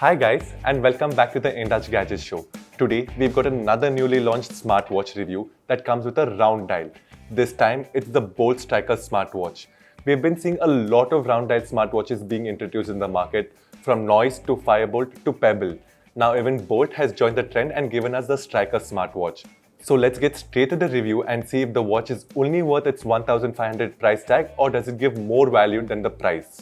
Hi guys, and welcome back to the Indulge Gadgets show. Today we've got another newly launched smartwatch review that comes with a round dial. This time it's the Boult Striker Smartwatch. We've been seeing a lot of round dial smartwatches being introduced in the market, from Noise to Firebolt to Pebble. Now even Boult has joined the trend and given us the Striker Smartwatch. So let's get straight to the review and see if the watch is only worth its 1500 price tag or does it give more value than the price.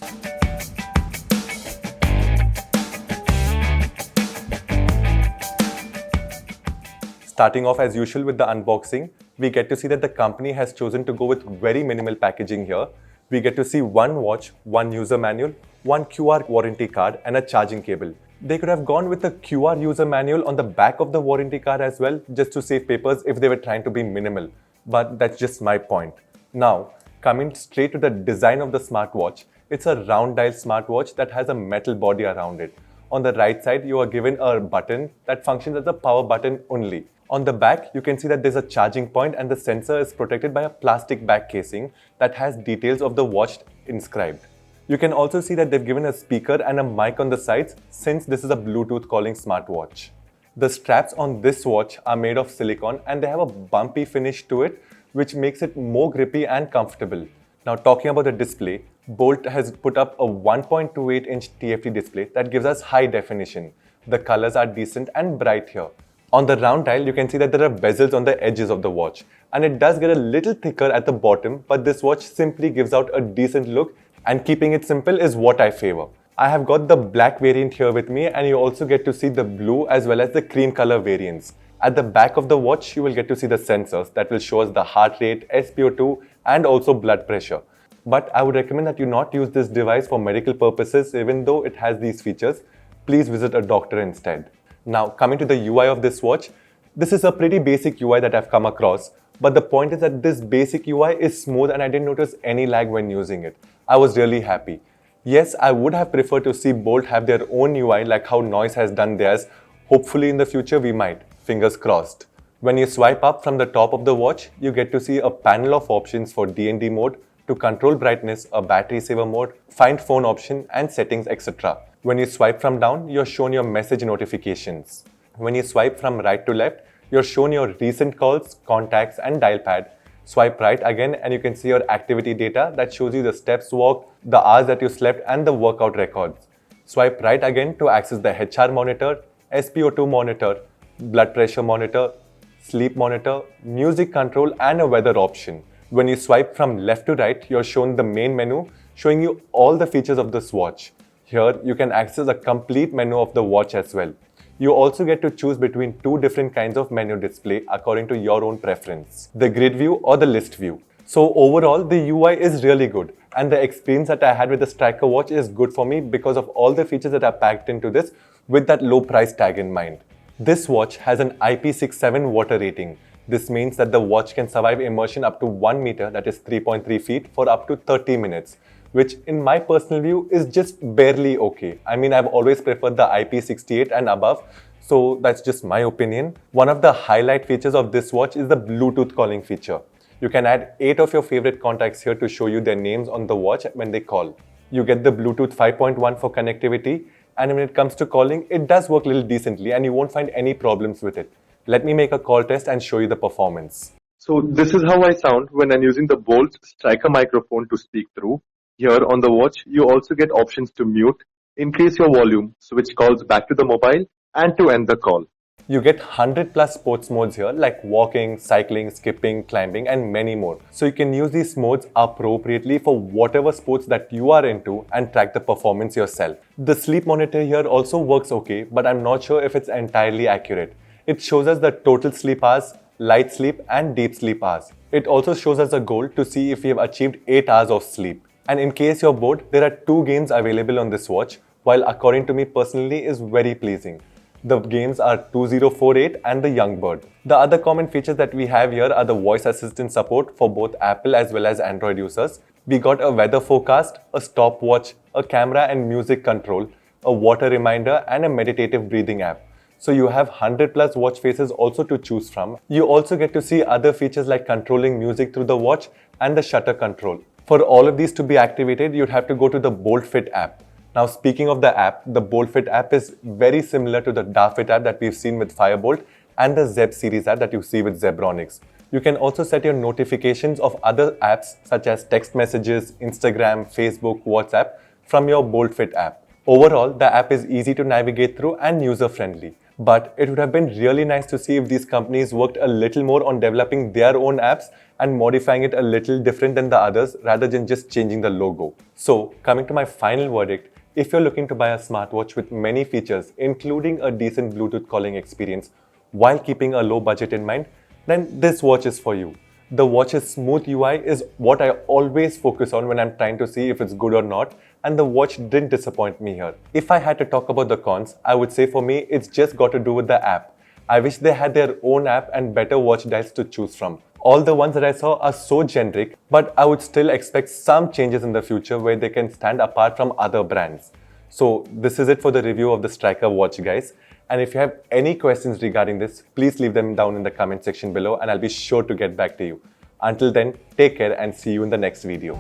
Starting off as usual with the unboxing, we get to see that the company has chosen to go with very minimal packaging here. We get to see one watch, one user manual, one QR warranty card and a charging cable. They could have gone with a QR user manual on the back of the warranty card as well, just to save papers if they were trying to be minimal. But that's just my point. Now, coming straight to the design of the smartwatch, it's a round dial smartwatch that has a metal body around it. On the right side, you are given a button that functions as a power button only. On the back, you can see that there's a charging point and the sensor is protected by a plastic back casing that has details of the watch inscribed. You can also see that they've given a speaker and a mic on the sides since this is a Bluetooth calling smartwatch. The straps on this watch are made of silicone and they have a bumpy finish to it, which makes it more grippy and comfortable. Now talking about the display, Boult has put up a 1.28-inch TFT display that gives us high definition. The colors are decent and bright here. On the round dial, you can see that there are bezels on the edges of the watch, and it does get a little thicker at the bottom, but this watch simply gives out a decent look, and keeping it simple is what I favor. I have got the black variant here with me, and you also get to see the blue as well as the cream color variants. At the back of the watch, you will get to see the sensors that will show us the heart rate, SpO2 and also blood pressure. But I would recommend that you not use this device for medical purposes even though it has these features. Please visit a doctor instead. Now coming to the UI of this watch, this is a pretty basic UI that I've come across, but the point is that this basic UI is smooth and I didn't notice any lag when using it. I was really happy. Yes, I would have preferred to see Boult have their own UI like how Noise has done theirs. Hopefully in the future we might, fingers crossed. When you swipe up from the top of the watch, you get to see a panel of options for D&D mode, to control brightness, a battery saver mode, find phone option and settings, etc. When you swipe from down, you're shown your message notifications. When you swipe from right to left, you're shown your recent calls, contacts and dial pad. Swipe right again and you can see your activity data that shows you the steps walked, the hours that you slept and the workout records. Swipe right again to access the HR monitor, SpO2 monitor, blood pressure monitor, sleep monitor, music control and a weather option. When you swipe from left to right, you're shown the main menu showing you all the features of this watch. Here, you can access a complete menu of the watch as well. You also get to choose between two different kinds of menu display according to your own preference, the grid view or the list view. So overall, the UI is really good and the experience that I had with the Striker watch is good for me because of all the features that are packed into this with that low price tag in mind. This watch has an IP67 water rating. This means that the watch can survive immersion up to 1 meter, that is 3.3 feet, for up to 30 minutes, which in my personal view is just barely okay. I mean, I've always preferred the IP68 and above, so that's just my opinion. One of the highlight features of this watch is the Bluetooth calling feature. You can add 8 of your favorite contacts here to show you their names on the watch when they call. You get the Bluetooth 5.1 for connectivity, and when it comes to calling, it does work a little decently and you won't find any problems with it. Let me make a call test and show you the performance. So this is how I sound when I'm using the Boult Striker microphone to speak through. Here on the watch, you also get options to mute, increase your volume, switch calls back to the mobile, and to end the call. You get 100 plus sports modes here like walking, cycling, skipping, climbing, and many more. So you can use these modes appropriately for whatever sports that you are into and track the performance yourself. The sleep monitor here also works okay, but I'm not sure if it's entirely accurate. It shows us the total sleep hours, light sleep and deep sleep hours. It also shows us a goal to see if we have achieved 8 hours of sleep. And in case you're bored, there are 2 games available on this watch, while according to me personally is very pleasing. The games are 2048 and the Young Bird. The other common features that we have here are the voice assistant support for both Apple as well as Android users. We got a weather forecast, a stopwatch, a camera and music control, a water reminder and a meditative breathing app. So you have 100 plus watch faces also to choose from. You also get to see other features like controlling music through the watch and the shutter control. For all of these to be activated, you'd have to go to the Boult Fit app. Now, speaking of the app, the BoltFit app is very similar to the Darfit app that we've seen with Firebolt and the Zeb series app that you see with Zebronics. You can also set your notifications of other apps such as text messages, Instagram, Facebook, WhatsApp from your BoltFit app. Overall, the app is easy to navigate through and user-friendly. But it would have been really nice to see if these companies worked a little more on developing their own apps and modifying it a little different than the others rather than just changing the logo. So, coming to my final verdict, if you're looking to buy a smartwatch with many features, including a decent Bluetooth calling experience, while keeping a low budget in mind, then this watch is for you. The watch's smooth UI is what I always focus on when I'm trying to see if it's good or not, and the watch didn't disappoint me here. If I had to talk about the cons, I would say for me, it's just got to do with the app. I wish they had their own app and better watch dials to choose from. All the ones that I saw are so generic, but I would still expect some changes in the future where they can stand apart from other brands. So this is it for the review of the Striker watch, guys. And if you have any questions regarding this, please leave them down in the comment section below and I'll be sure to get back to you. Until then, take care and see you in the next video.